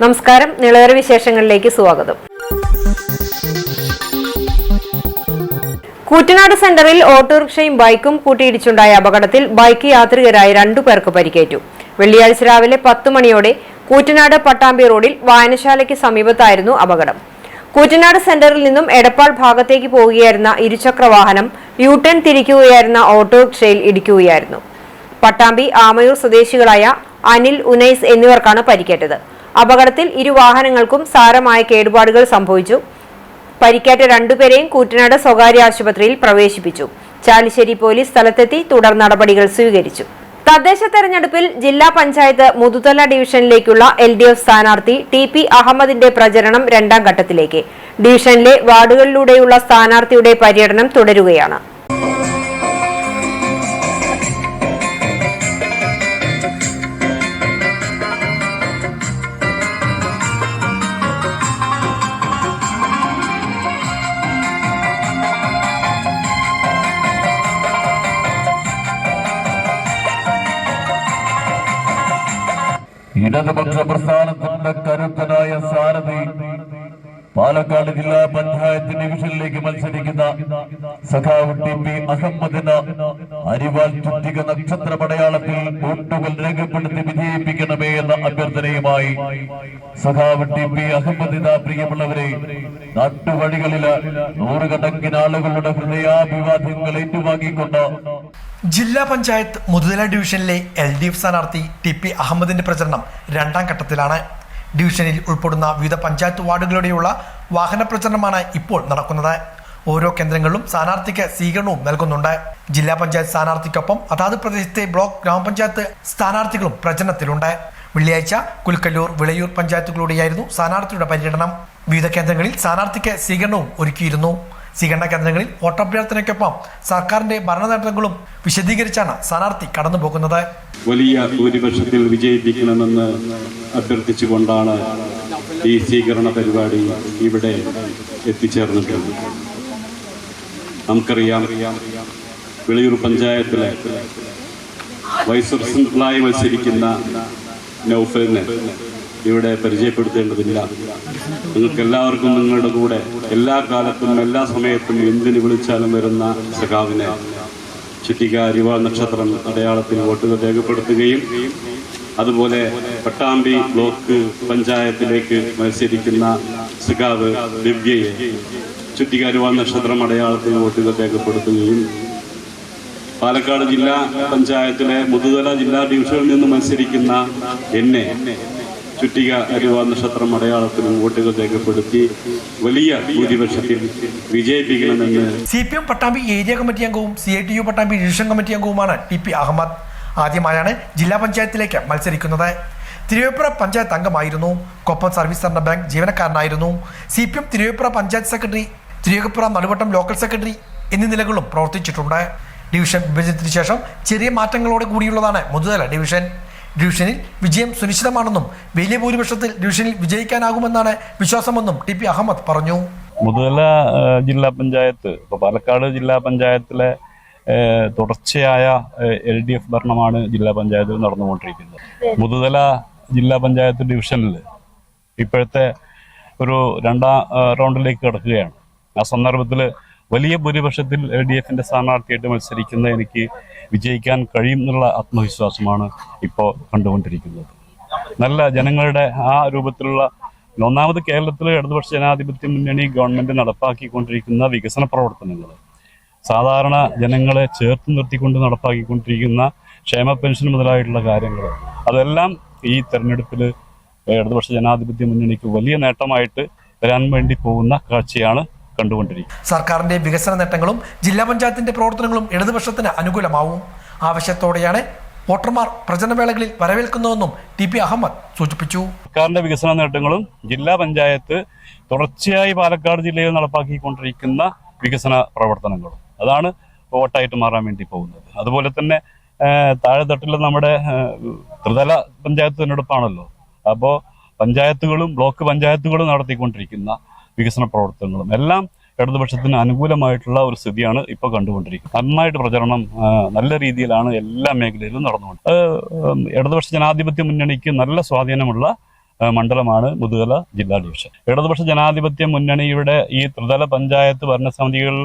നമസ്കാരം, നിളവര വിശേഷങ്ങളിലേക്ക് സ്വാഗതം. കൂറ്റനാട് സെന്ററിൽ ഓട്ടോറിക്ഷയും ബൈക്കും കൂട്ടിയിടിച്ചുണ്ടായ അപകടത്തിൽ ബൈക്ക് യാത്രികരായ 2 പേർക്ക് പരിക്കേറ്റു. വെള്ളിയാഴ്ച രാവിലെ 10 മണിയോടെ കൂറ്റനാട് പട്ടാമ്പി റോഡിൽ വായനശാലയ്ക്ക് സമീപത്തായിരുന്നു അപകടം. കൂറ്റനാട് സെന്ററിൽ നിന്നും എടപ്പാൾ ഭാഗത്തേക്ക് പോവുകയായിരുന്ന ഇരുചക്ര വാഹനം യു-ടേൺ തിരിക്കുകയായിരുന്ന ഓട്ടോറിക്ഷയിൽ ഇടിക്കുകയായിരുന്നു. പട്ടാമ്പി ആമയൂർ സ്വദേശികളായ അനിൽ, ഉനൈസ് എന്നിവർക്കാണ് പരിക്കേറ്റത്. അപകടത്തിൽ ഇരു വാഹനങ്ങൾക്കും സാരമായ കേടുപാടുകൾ സംഭവിച്ചു. പരിക്കേറ്റ 2 പേരെയും കൂറ്റനാട് സ്വകാര്യ ആശുപത്രിയിൽ പ്രവേശിപ്പിച്ചു. ചാലിശ്ശേരി പോലീസ് സ്ഥലത്തെത്തി തുടർ നടപടികൾ സ്വീകരിച്ചു. തദ്ദേശ തെരഞ്ഞെടുപ്പിൽ ജില്ലാ പഞ്ചായത്ത് മുതുതല ഡിവിഷനിലേക്കുള്ള LDF സ്ഥാനാർത്ഥി TP അഹമ്മദിന്റെ പ്രചരണം 2ാം ഘട്ടത്തിലേക്ക്. ഡിവിഷനിലെ വാർഡുകളിലൂടെയുള്ള സ്ഥാനാർത്ഥിയുടെ പര്യടനം തുടരുകയാണ്. ഇടതുപക്ഷ പ്രസ്ഥാനത്തിന്റെ കരുത്തനായ സാരഥി പാലക്കാട് ജില്ലാ പഞ്ചായത്ത് ഡിവിഷനിലേക്ക് മത്സരിക്കുന്ന സഖാവ് TP അഹമ്മദിന് അരിവാൾ ചുറ്റിക നക്ഷത്ര പടയാളത്തിൽ വോട്ടുകൾ രേഖപ്പെടുത്തി വിജയിപ്പിക്കണമേ എന്ന അഭ്യർത്ഥനയുമായി സഖാവ് TP അഹമ്മദിന് പ്രിയമുള്ളവരെ നാട്ടുവഴികളില് നൂറുകണക്കിന് ആളുകളുടെ ഹൃദയാഭിവാദ്യങ്ങൾ ഏറ്റുവാങ്ങിക്കൊണ്ട് ജില്ലാ പഞ്ചായത്ത് മുതുതല ഡിവിഷനിലെ LDF സ്ഥാനാർത്ഥി TP അഹമ്മദിന്റെ പ്രചരണം 2ാം ഘട്ടത്തിലാണ്. ഡിവിഷനിൽ ഉൾപ്പെടുന്ന വിവിധ പഞ്ചായത്ത് വാർഡുകളിലൂടെയുള്ള വാഹന പ്രചരണമാണ് ഇപ്പോൾ നടക്കുന്നത്. ഓരോ കേന്ദ്രങ്ങളിലും സ്ഥാനാർത്ഥിക്ക് സ്വീകരണവും നൽകുന്നുണ്ട്. ജില്ലാ പഞ്ചായത്ത് സ്ഥാനാർത്ഥിക്കൊപ്പം അതാത് പ്രദേശത്തെ ബ്ലോക്ക്, ഗ്രാമപഞ്ചായത്ത് സ്ഥാനാർത്ഥികളും പ്രചരണത്തിലുണ്ട്. വെള്ളിയാഴ്ച കുൽക്കല്ലൂർ, വിളയൂർ പഞ്ചായത്തുകളിലൂടെയായിരുന്നു സ്ഥാനാർത്ഥിയുടെ പര്യടനം. വിവിധ കേന്ദ്രങ്ങളിൽ സ്ഥാനാർത്ഥിക്ക് സ്വീകരണവും ഒരുക്കിയിരുന്നു. സ്വീകരണ കേന്ദ്രങ്ങളിൽ വോട്ടഭ്യർത്ഥനയ്ക്കൊപ്പം സർക്കാരിന്റെ ഭരണ നേട്ടങ്ങളും വിശദീകരിച്ചാണ് സ്ഥാനാർത്ഥി കടന്നുപോകുന്നത്. വലിയ ഭൂരിപക്ഷത്തിൽ വിജയിപ്പിക്കണമെന്ന് അഭ്യർത്ഥിച്ചുകൊണ്ടാണ് ഈ സ്വീകരണ പരിപാടി ഇവിടെ എത്തിച്ചേർന്നിട്ടുള്ളത്. നമുക്കറിയാം, വിളയൂർ പഞ്ചായത്തിലെ വൈസ് പ്രസിഡന്റായി മത്സരിക്കുന്ന നൗഫലിനെ ഇവിടെ പരിചയപ്പെടുത്തേണ്ടതില്ല. നിങ്ങൾക്ക് എല്ലാവർക്കും നിങ്ങളുടെ കൂടെ എല്ലാ കാലത്തും എല്ലാ സമയത്തും എന്തിന് വിളിച്ചാലും വരുന്ന സഖാവിനെ ചുറ്റിക അരിവാൾ നക്ഷത്രം അടയാളത്തിൽ വോട്ടുകൾ രേഖപ്പെടുത്തുകയും അതുപോലെ പട്ടാമ്പി ബ്ലോക്ക് പഞ്ചായത്തിലേക്ക് മത്സരിക്കുന്ന സഖാവ് ദിവ്യയെ ചുറ്റിക അരിവാൾ നക്ഷത്രം അടയാളത്തിൽ വോട്ടുകൾ രേഖപ്പെടുത്തുകയും പാലക്കാട് ജില്ലാ പഞ്ചായത്തിലെ മുതുതല ജില്ലാ ഡിവിഷനിൽ നിന്ന് മത്സരിക്കുന്ന എന്നെ ചുറ്റിക അരിവാൾ നക്ഷത്രം അടയാളത്തിനും വോട്ടുകൾ രേഖപ്പെടുത്തി വലിയ ഭൂരിപക്ഷത്തിൽ വിജയിപ്പിക്കണമെന്ന് CPM പട്ടാമ്പി ഏരിയ കമ്മിറ്റി അംഗവും CITU പട്ടാമ്പി ഡിവിഷൻ കമ്മിറ്റി അംഗവുമാണ് TP അഹമ്മദ്. ആദ്യമായാണ് ജില്ലാ പഞ്ചായത്തിലേക്ക് മത്സരിക്കുന്നത്. തിരുവേപ്പുറ പഞ്ചായത്ത് അംഗമായിരുന്നു. കൊപ്പം സർവീസ് സഹകരണ ബാങ്ക് ജീവനക്കാരനായിരുന്നു. CPM Thiruveppura panchayat secretary, Thiruveppura Naduvattom local secretary എന്നീ നിലകളും പ്രവർത്തിച്ചിട്ടുണ്ട്. ഡിവിഷൻ വിഭജനത്തിന് ശേഷം ചെറിയ മാറ്റങ്ങളോടെ കൂടിയുള്ളതാണ് മുതുതല ഡിവിഷൻ. ഡിവിഷനിൽ വിജയം സുനിശ്ചിതമാണെന്നും വലിയ ഭൂരിപക്ഷത്തിൽ ഡിവിഷനിൽ വിജയിക്കാനാകുമെന്നാണ് വിശ്വാസമെന്നും TP അഹമ്മദ് പറഞ്ഞു. മുതുതല ജില്ലാ പഞ്ചായത്ത്, ഇപ്പോൾ പാലക്കാട് ജില്ലാ പഞ്ചായത്തിലെ തുടർച്ചയായ LDF ഭരണമാണ് ജില്ലാ പഞ്ചായത്തിൽ നടന്നുകൊണ്ടിരിക്കുന്നത്. മുതുതല ജില്ലാ പഞ്ചായത്ത് ഡിവിഷനിൽ ഇപ്പോഴത്തെ ഒരു 2ാം റൗണ്ടിലേക്ക് കിടക്കുകയാണ്. ആ സന്ദർഭത്തിൽ വലിയ ഭൂരിപക്ഷത്തിൽ LDFന്റെ സ്ഥാനാർത്ഥിയായിട്ട് മത്സരിക്കുന്ന എനിക്ക് വിജയിക്കാൻ കഴിയും എന്നുള്ള ആത്മവിശ്വാസമാണ് ഇപ്പോൾ കണ്ടുകൊണ്ടിരിക്കുന്നത്. നല്ല ജനങ്ങളുടെ ആ രൂപത്തിലുള്ള ഒന്നാമത് കേരളത്തിൽ ഇടതുപക്ഷ ജനാധിപത്യ മുന്നണി ഗവൺമെന്റ് നടപ്പാക്കിക്കൊണ്ടിരിക്കുന്ന വികസന പ്രവർത്തനങ്ങൾ, സാധാരണ ജനങ്ങളെ ചേർത്ത് നിർത്തിക്കൊണ്ട് നടപ്പാക്കിക്കൊണ്ടിരിക്കുന്ന ക്ഷേമ പെൻഷൻ മുതലായിട്ടുള്ള കാര്യങ്ങൾ, അതെല്ലാം ഈ തെരഞ്ഞെടുപ്പിൽ ഇടതുപക്ഷ ജനാധിപത്യ മുന്നണിക്ക് വലിയ നേട്ടമായിട്ട് വരാൻ വേണ്ടി പോകുന്ന കാഴ്ചയാണ് കണ്ടുകൊണ്ടിരിക്കും. സർക്കാരിന്റെ വികസന നേട്ടങ്ങളും ജില്ലാ പഞ്ചായത്തിന്റെ പ്രവർത്തനങ്ങളും ഇടതുപക്ഷത്തിന് അനുകൂലമാവും. ആവശ്യത്തോടെയാണ് വോട്ടർമാർ പ്രചരണവേളകളിൽ വരവേൽക്കുന്നതെന്നും TP അഹമ്മദ് സൂചിപ്പിച്ചു. സർക്കാരിന്റെ വികസന നേട്ടങ്ങളും ജില്ലാ പഞ്ചായത്ത് തുടർച്ചയായി പാലക്കാട് ജില്ലയിൽ നടപ്പാക്കിക്കൊണ്ടിരിക്കുന്ന വികസന പ്രവർത്തനങ്ങളും അതാണ് വോട്ടായിട്ട് മാറാൻ വേണ്ടി പോകുന്നത്. അതുപോലെ തന്നെ താഴെത്തട്ടിൽ നമ്മുടെ ത്രിതല പഞ്ചായത്ത് തിരഞ്ഞെടുപ്പാണല്ലോ. അപ്പോൾ പഞ്ചായത്തുകളും ബ്ലോക്ക് പഞ്ചായത്തുകളും നടത്തിക്കൊണ്ടിരിക്കുന്ന വികസന പ്രവർത്തനങ്ങളും എല്ലാം ഇടതുപക്ഷത്തിന് അനുകൂലമായിട്ടുള്ള ഒരു സ്ഥിതിയാണ് ഇപ്പോൾ കണ്ടുകൊണ്ടിരിക്കുന്നത്. നന്നായിട്ട് പ്രചരണം നല്ല രീതിയിലാണ് എല്ലാ മേഖലയിലും നടന്നുകൊണ്ട്. ഇടതുപക്ഷ ജനാധിപത്യ മുന്നണിക്ക് നല്ല സ്വാധീനമുള്ള മണ്ഡലമാണ് മുതുതല ജില്ലാ ഡിവിഷൻ. ഇടതുപക്ഷ ജനാധിപത്യ മുന്നണിയുടെ ഈ ത്രിതല പഞ്ചായത്ത് ഭരണസമിതികൾ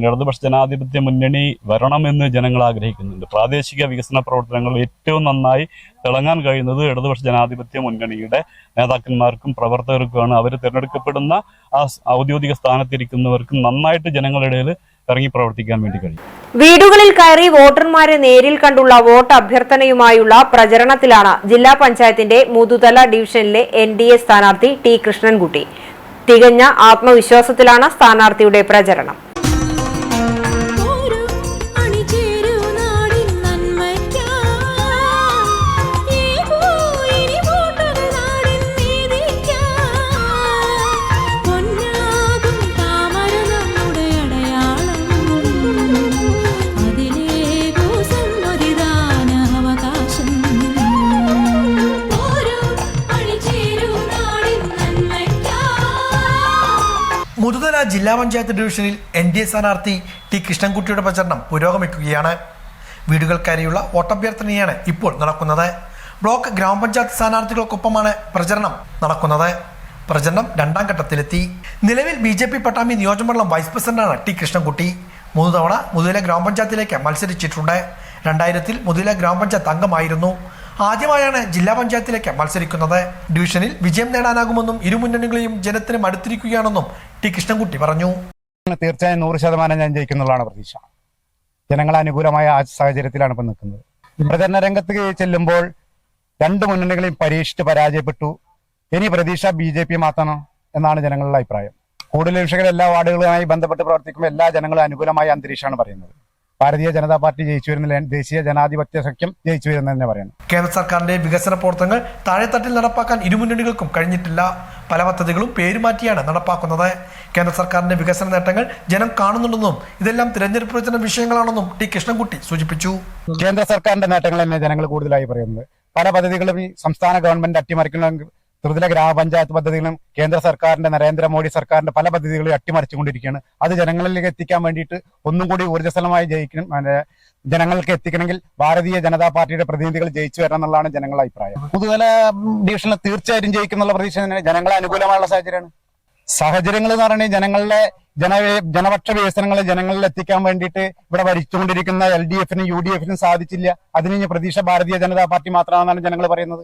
ഇടതുപക്ഷ ജനാധിപത്യ മുന്നണി വരണമെന്ന് ജനങ്ങൾ ആഗ്രഹിക്കുന്നുണ്ട്. പ്രാദേശിക വികസന പ്രവർത്തനങ്ങൾ ഏറ്റവും നന്നായി തിളങ്ങാൻ കഴിയുന്നത് ഇടതുപക്ഷ ജനാധിപത്യ മുന്നണിയുടെ നേതാക്കന്മാർക്കും പ്രവർത്തകർക്കുമാണ്. അവർ തിരഞ്ഞെടുക്കപ്പെടുന്ന ആ ഔദ്യോഗിക സ്ഥാനത്തിരിക്കുന്നവർക്കും നന്നായിട്ട് ജനങ്ങളുടെ ഇടയിൽ ഇറങ്ങി പ്രവർത്തിക്കാൻ വേണ്ടി കഴിയും. വീടുകളിൽ കയറി വോട്ടർമാരെ നേരിൽ കണ്ടുള്ള വോട്ട് അഭ്യർത്ഥനയുമായുള്ള പ്രചരണത്തിലാണ് ജില്ലാ പഞ്ചായത്തിന്റെ മുതുതല ഡിവിഷനിലെ NDA സ്ഥാനാർത്ഥി ടി കൃഷ്ണൻകുട്ടി. തികഞ്ഞ ആത്മവിശ്വാസത്തിലാണ് സ്ഥാനാർത്ഥിയുടെ പ്രചരണം. മുതുതല ജില്ലാ പഞ്ചായത്ത് ഡിവിഷനിൽ NDA സ്ഥാനാർത്ഥി ടി കൃഷ്ണൻകുട്ടിയുടെ പ്രചരണം പുരോഗമിക്കുകയാണ്. വീടുകൾ കയറിയുള്ള വോട്ടഭ്യർത്ഥനയാണ് ഇപ്പോൾ നടക്കുന്നത്. ബ്ലോക്ക് ഗ്രാമപഞ്ചായത്ത് സ്ഥാനാർത്ഥികൾക്കൊപ്പമാണ് പ്രചരണം നടക്കുന്നത്. പ്രചരണം രണ്ടാം ഘട്ടത്തിലെത്തി. നിലവിൽ BJP പട്ടാമ്പി നിയോജകമണ്ഡലം വൈസ് പ്രസിഡന്റാണ് ടി കൃഷ്ണൻകുട്ടി. 3 തവണ മുതുതല ഗ്രാമപഞ്ചായത്തിലേക്ക് മത്സരിച്ചിട്ടുണ്ട്. 2000 മുതുതല ഗ്രാമപഞ്ചായത്ത് അംഗമായിരുന്നു. ആദ്യമായാണ് ജില്ലാ പഞ്ചായത്തിലേക്ക് മത്സരിക്കുന്നത്. ഡിവിഷനിൽ വിജയം നേടാനാകുമെന്നും ഇരു മുന്നണികളെയും ജനത്തിന് മടുത്തിരിക്കുകയാണെന്നും ടി കൃഷ്ണൻകുട്ടി പറഞ്ഞു. തീർച്ചയായും 100% ഞാൻ ജയിക്കുന്നുള്ളതാണ് പ്രതീക്ഷ. ജനങ്ങൾ അനുകൂലമായ ആ സാഹചര്യത്തിലാണ് ഇപ്പം നിൽക്കുന്നത്. പ്രചരണ രംഗത്ത് ചെല്ലുമ്പോൾ 2 മുന്നണികളെയും പരീക്ഷിച്ച് പരാജയപ്പെട്ടു. ഇനി പ്രതീക്ഷ BJP മാത്രമാണ് എന്നാണ് ജനങ്ങളുടെ അഭിപ്രായം. കൂടുതൽ വിഷയങ്ങൾ എല്ലാ വാർഡുകളുമായി ബന്ധപ്പെട്ട് പ്രവർത്തിക്കുമ്പോൾ എല്ലാ ജനങ്ങളും അനുകൂലമായ അന്തരീക്ഷമാണ് പറയുന്നത്. ഭാരതീയ ജനതാ പാർട്ടി ജയിച്ചു വരുന്നില്ല, ദേശീയ ജനാധിപത്യ സഖ്യം ജയിച്ചു വരുന്നതെന്ന് പറയുന്നു. കേന്ദ്ര സർക്കാരിന്റെ വികസന പ്രവർത്തനങ്ങൾ താഴെത്തട്ടിൽ നടപ്പാക്കാൻ ഇരുമുന്നണികൾക്കും കഴിഞ്ഞിട്ടില്ല. പല പദ്ധതികളും പേരുമാറ്റിയാണ് നടപ്പാക്കുന്നത്. കേന്ദ്ര സർക്കാരിന്റെ വികസന നേട്ടങ്ങൾ ജനം കാണുന്നുണ്ടെന്നും ഇതെല്ലാം തിരഞ്ഞെടുപ്പ് പ്രചരണ വിഷയങ്ങളാണെന്നും ടി കൃഷ്ണൻകുട്ടി സൂചിപ്പിച്ചു. കേന്ദ്ര സർക്കാരിന്റെ നേട്ടങ്ങൾ തന്നെ ജനങ്ങൾ കൂടുതലായി പറയുന്നത്. പല പദ്ധതികളും ഈ സംസ്ഥാന ഗവൺമെന്റ് അട്ടിമറിക്കുന്ന ത്രിതല ഗ്രാമപഞ്ചായത്ത് പദ്ധതികളും കേന്ദ്ര സർക്കാരിന്റെ നരേന്ദ്രമോദി സർക്കാരിന്റെ പല പദ്ധതികളും അട്ടിമറിച്ചുകൊണ്ടിരിക്കുകയാണ്. അത് ജനങ്ങളിലേക്ക് എത്തിക്കാൻ വേണ്ടിയിട്ട് ഒന്നും കൂടി ഊർജ്ജസ്വലമായി ജനങ്ങൾക്ക് എത്തിക്കണമെങ്കിൽ ഭാരതീയ ജനതാ പാർട്ടിയുടെ പ്രതിനിധികൾ ജയിച്ചു വരണം എന്നുള്ളതാണ് ജനങ്ങളുടെ അഭിപ്രായം. മുതുതല ഡിവിഷനിൽ തീർച്ചയായും ജയിക്കുന്നുള്ള പ്രതീക്ഷ ജനങ്ങളെ അനുകൂലമായുള്ള സാഹചര്യങ്ങൾ എന്ന് പറഞ്ഞാൽ ജനങ്ങളുടെ ജനപക്ഷ വികസനങ്ങളെ ജനങ്ങളിൽ എത്തിക്കാൻ വേണ്ടിയിട്ട് ഇവിടെ ഭരിച്ചുകൊണ്ടിരിക്കുന്ന LDFനും UDFനും സാധിച്ചില്ല. അതിന് പ്രതീക്ഷ ഭാരതീയ ജനതാ പാർട്ടി മാത്രമാണെന്നാണ് ജനങ്ങൾ പറയുന്നത്.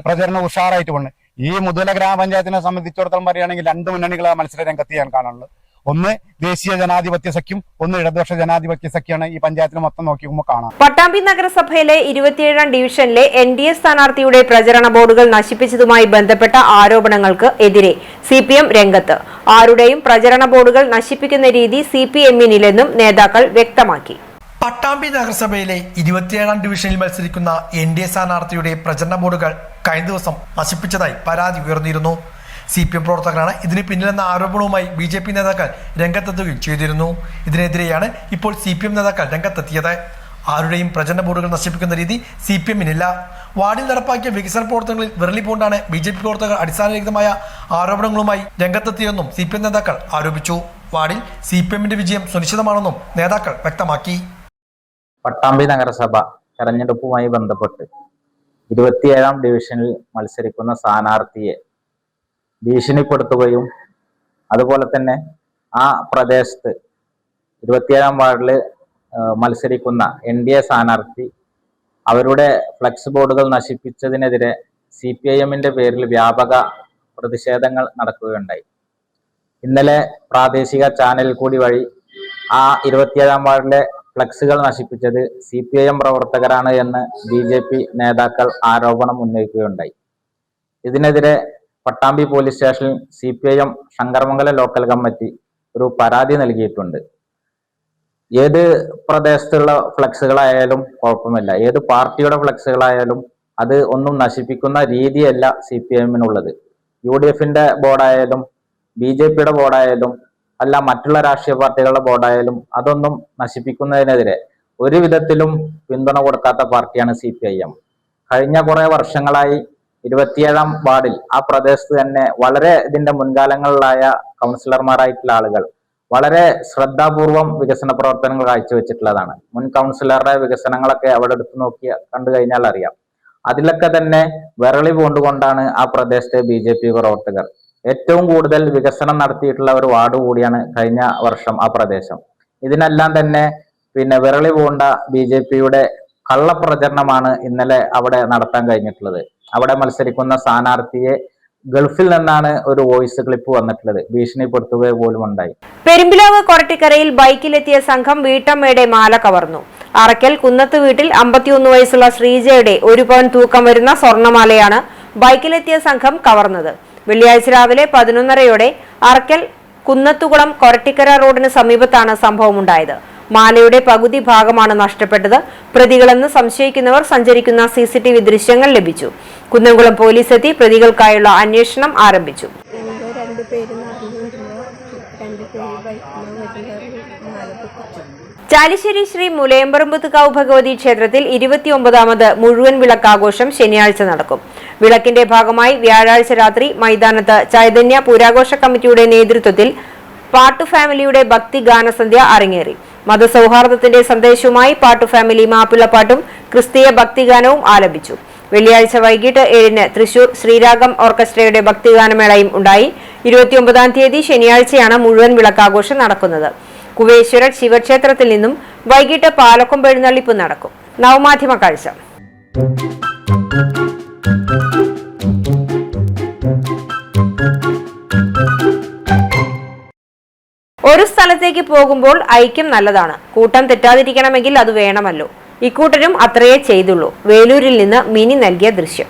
പ്രചരണം ഉഷാറായിട്ട് പോകുന്നത്. ഈ മുതുതല ഗ്രാമപഞ്ചായത്തിനെ സംബന്ധിച്ചിടത്തോളം പറയുകയാണെങ്കിൽ 2 മുന്നണികളെ മത്സര രംഗത്ത് ഞാൻ കാണുന്നുള്ളത്. ഒന്ന് ദേശീയ ജനാധിപത്യ സഖ്യം, ഒന്ന് ഇടതുപക്ഷ ജനാധിപത്യ സഖ്യമാണ് ഈ പഞ്ചായത്തിൽ മൊത്തം നോക്കിക്കുമ്പോൾ കാണാം. പട്ടാമ്പി നഗരസഭയിലെ 27ാം ഡിവിഷനിലെ NDA സ്ഥാനാർത്ഥിയുടെ പ്രചരണ ബോർഡുകൾ നശിപ്പിച്ചതുമായി ബന്ധപ്പെട്ട ആരോപണങ്ങൾക്ക് എതിരെ CPM രംഗത്ത്. ആരുടെയും പ്രചരണ ബോർഡുകൾ നശിപ്പിക്കുന്ന രീതി CPM-നില്ലെന്നും നേതാക്കൾ വ്യക്തമാക്കി. പട്ടാമ്പി നഗരസഭയിലെ 27ാം ഡിവിഷനിൽ മത്സരിക്കുന്ന NDA സ്ഥാനാർത്ഥിയുടെ പ്രചരണ ബോർഡുകൾ കഴിഞ്ഞ ദിവസം നശിപ്പിച്ചതായി പരാതി ഉയർന്നിരുന്നു. CPM പ്രവർത്തകരാണ് ഇതിന് പിന്നിലെന്ന ആരോപണവുമായി BJP നേതാക്കൾ രംഗത്തെത്തുകയും ചെയ്തിരുന്നു. ഇതിനെതിരെയാണ് ഇപ്പോൾ CPM നേതാക്കൾ രംഗത്തെത്തിയത്. ആരുടെയും പ്രചരണ ബോർഡുകൾ നശിപ്പിക്കുന്ന രീതി CPM-നില്ല. വാർഡിൽ നടപ്പാക്കിയ വികസന പ്രവർത്തനങ്ങളിൽ വിരളി പൂണ്ടാണ് BJP പ്രവർത്തകർ അടിസ്ഥാനരഹിതമായ ആരോപണങ്ങളുമായി രംഗത്തെത്തിയെന്നും CPM നേതാക്കൾ ആരോപിച്ചു. വാർഡിൽ CPM-ന്റെ വിജയം സുനിശ്ചിതമാണെന്നും നേതാക്കൾ വ്യക്തമാക്കി. പട്ടാമ്പി നഗരസഭ തെരഞ്ഞെടുപ്പുമായി ബന്ധപ്പെട്ട് 27ാം ഡിവിഷനിൽ മത്സരിക്കുന്ന സ്ഥാനാർത്ഥിയെ ഭീഷണിപ്പെടുത്തുകയും അതുപോലെ തന്നെ ആ പ്രദേശത്ത് 27ാം വാർഡിൽ മത്സരിക്കുന്ന NDA സ്ഥാനാർത്ഥി അവരുടെ ഫ്ലെക്സ് ബോർഡുകൾ നശിപ്പിച്ചതിനെതിരെ CPIM-ന്റെ പേരിൽ വ്യാപക പ്രതിഷേധങ്ങൾ നടക്കുകയുണ്ടായി. ഇന്നലെ പ്രാദേശിക ചാനൽ കൂടി വഴി ആ 27ാം വാർഡിലെ ഫ്ലെക്സുകൾ നശിപ്പിച്ചത് CPIM പ്രവർത്തകരാണ് എന്ന് BJP നേതാക്കൾ ആരോപണം ഉന്നയിക്കുകയുണ്ടായി. ഇതിനെതിരെ പട്ടാമ്പി പോലീസ് സ്റ്റേഷനിൽ CPIM ശങ്കരമംഗലം ലോക്കൽ കമ്മിറ്റി ഒരു പരാതി നൽകിയിട്ടുണ്ട്. ഏത് പ്രദേശത്തുള്ള ഫ്ലെക്സുകളായാലും കുഴപ്പമില്ല, ഏത് പാർട്ടിയുടെ ഫ്ലെക്സുകളായാലും അത് ഒന്നും നശിപ്പിക്കുന്ന രീതിയല്ല CPIM-നുള്ളത്. UDF-ന്റെ ബോർഡായാലും BJP-യുടെ ബോർഡായാലും അല്ല മറ്റുള്ള രാഷ്ട്രീയ പാർട്ടികളുടെ ബോർഡായാലും അതൊന്നും നശിപ്പിക്കുന്നതിനെതിരെ ഒരു വിധത്തിലും പിന്തുണ കൊടുക്കാത്ത പാർട്ടിയാണ് CPIM. കഴിഞ്ഞ കുറെ വർഷങ്ങളായി 27ാം വാർഡിൽ ആ പ്രദേശത്ത് തന്നെ വളരെ ഇതിന്റെ മുൻകാലങ്ങളിലായ കൗൺസിലർമാരായിട്ടുള്ള ആളുകൾ വളരെ ശ്രദ്ധാപൂർവം വികസന പ്രവർത്തനങ്ങൾ കാഴ്ചവെച്ചിട്ടുള്ളതാണ്. മുൻ കൗൺസിലറുടെ വികസനങ്ങളൊക്കെ അവിടെ എടുത്തു നോക്കി കണ്ടു കഴിഞ്ഞാൽ അറിയാം. അതിലൊക്കെ തന്നെ വിരളി പൂണ്ടുകൊണ്ടാണ് ആ പ്രദേശത്തെ BJP പ്രവർത്തകർ ഏറ്റവും കൂടുതൽ വികസനം നടത്തിയിട്ടുള്ള ഒരു വാർഡ് കൂടിയാണ് കഴിഞ്ഞ വർഷം ആ പ്രദേശം. ഇതിനെല്ലാം തന്നെ വിരളി പൂണ്ട BJPയുടെ കള്ളപ്രചരണമാണ് ഇന്നലെ അവിടെ നടത്താൻ കഴിഞ്ഞിട്ടുള്ളത്. അവിടെ മത്സരിക്കുന്ന സ്ഥാനാർത്ഥിയെ ഗൾഫിൽ നിന്നാണ് ഒരു വോയിസ് ക്ലിപ്പ് വന്നിട്ടുള്ളത്, ഭീഷണിപ്പെടുത്തുക പോലും ഉണ്ടായി. പെരുമ്പിലാവ് കൊരട്ടിക്കരയിൽ ബൈക്കിലെത്തിയ സംഘം വീട്ടമ്മയുടെ മാല കവർന്നു. അറക്കൽ കുന്നത്ത് വീട്ടിൽ 51 വയസ്സുള്ള ശ്രീജയുടെ 1 പവൻ തൂക്കം വരുന്ന സ്വർണമാലയാണ് ബൈക്കിലെത്തിയ സംഘം കവർന്നത്. വെള്ളിയാഴ്ച രാവിലെ 11:30 അറക്കൽ കുന്നത്തുകുളം കൊരട്ടിക്കര റോഡിന് സമീപത്താണ് സംഭവമുണ്ടായത്. മാലയുടെ പകുതി ഭാഗമാണ് നഷ്ടപ്പെട്ടത്. പ്രതികളെന്ന് സംശയിക്കുന്നവർ സഞ്ചരിക്കുന്ന CCTV ദൃശ്യങ്ങൾ ലഭിച്ചു. കുന്നംകുളം പോലീസ് എത്തി പ്രതികൾക്കായുള്ള അന്വേഷണം ആരംഭിച്ചു. ചാലിശ്ശേരി ശ്രീ മുലയമ്പറമ്പത്തുകാവ് ഭഗവതി ക്ഷേത്രത്തിൽ 29ാമത് മുഴുവൻ വിളക്കാഘോഷം ശനിയാഴ്ച നടക്കും. വിളക്കിന്റെ ഭാഗമായി വ്യാഴാഴ്ച രാത്രി മൈതാനത്ത് ചൈതന്യ പുരാഘോഷ കമ്മിറ്റിയുടെ നേതൃത്വത്തിൽ പാട്ടു ഫാമിലിയുടെ ഭക്തി ഗാനസന്ധ്യ അരങ്ങേറി. മതസൗഹാർദ്ദത്തിന്റെ സന്ദേശവുമായി പാട്ടു ഫാമിലി മാപ്പിളപ്പാട്ടും ക്രിസ്തീയ ഭക്തിഗാനവും ആലപിച്ചു. വെള്ളിയാഴ്ച വൈകിട്ട് 7-ന് തൃശൂർ ശ്രീരാഗം ഓർക്കസ്ട്രയുടെ ഭക്തിഗാനമേളയും ഉണ്ടായി. 29-ാം തീയതി ശനിയാഴ്ചയാണ് മുഴുവൻ വിളക്കാഘോഷം നടക്കുന്നത്. കുവേശ്വര ശിവക്ഷേത്രത്തിൽ നിന്നും വൈകിട്ട് പാലക്കൊമ്പ് എഴുന്നള്ളിപ്പ് നടക്കും. നവമാധ്യമ കാഴ്ച. ഒരു സ്ഥലത്തേക്ക് പോകുമ്പോൾ ഐക്യം നല്ലതാണ്. കൂട്ടം തെറ്റാതിരിക്കണമെങ്കിൽ അത് വേണമല്ലോ. ഇക്കൂട്ടരും അത്രയേ ചെയ്തുള്ളൂ. വേലൂരിൽ നിന്ന് മിനി നൽകിയ ദൃശ്യം.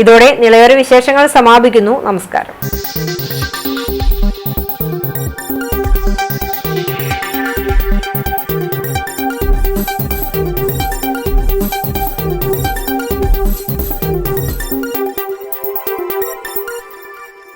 ഇതോടെ നിളയൊരു വിശേഷങ്ങൾ സമാപിക്കുന്നു. നമസ്കാരം.